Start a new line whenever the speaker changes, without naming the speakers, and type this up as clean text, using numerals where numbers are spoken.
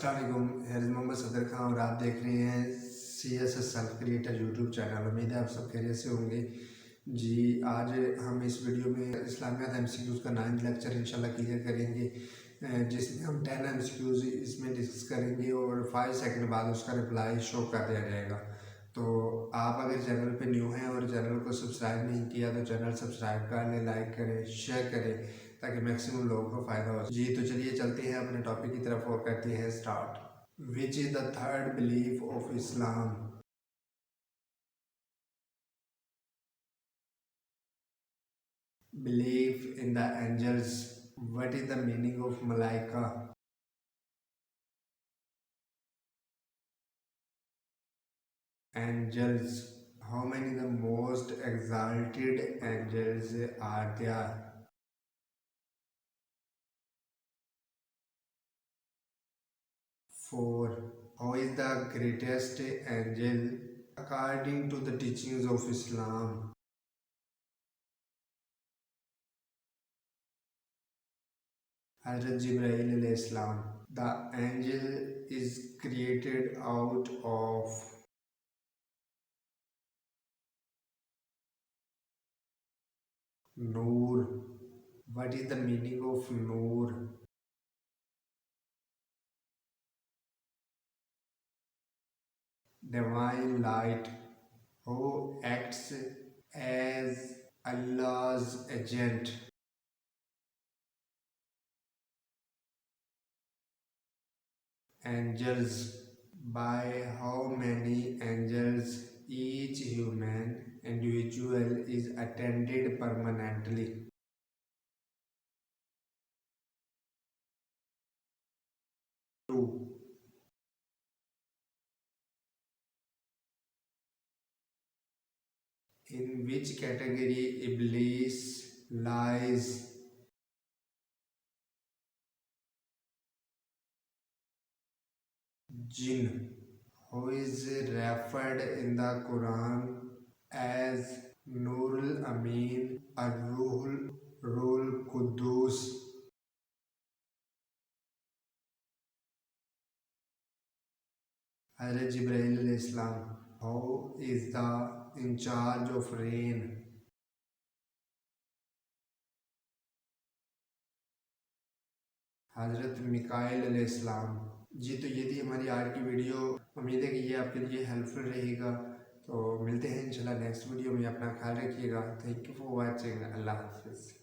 अस्सलाम वालेकुम, here is Mohammad सदर खान और आप देख रहे हैं CSS self creator YouTube channel. उम्मीद है आप सब खैरियत से होंगे। जी, आज हम इस वीडियो में इस्लामियात MCQs का 9th लेक्चर इंशाल्लाह क्लियर करेंगे, जिसमें हम 10 MCQs इसमें डिस्कस करेंगे और 5 सेकंड बाद उसका रिप्लाई शो कर दिया जाएगा। तो आप अगर चैनल पे न्यू हैं और चैनल को सब्सक्राइब नहीं किया तो चैनल सब्सक्राइब कर लें, लाइक करें, शेयर करें ताकि मैक्सिमम लोगों को फ़ायदा हो। जी, तो चलिए चलते हैं अपने टॉपिक की तरफ और करते हैं start. Which is the third belief of Islam? Belief in the angels. What is the meaning of मलाइका? Angels. How many the most exalted angels are there? 4. How is the greatest angel according to the teachings of Islam? Hazrat Jibreel alayhi salam. The angel is created out of Noor. What is the meaning of Noor? Divine light. Who acts as Allah's agent? Angels. By how many angels each human individual is attended permanently? 2. In which category Iblis lies? Jinn. Who is referred in the Quran as Nurul Amin, Ar-Ruhul Quddus? Hazrat Jibreel alayhi salam. Who is the in charge of rain? हज़रत मिकाइल अलैहिस्सलाम। जी, तो ये थी हमारी आज की video. उम्मीद है कि ये आपके लिए हेल्पफुल रहेगा। तो मिलते हैं इंशाल्लाह नेक्स्ट वीडियो में। अपना ख्याल रखिएगा। Thank you for watching. अल्लाह हाफ़िज़।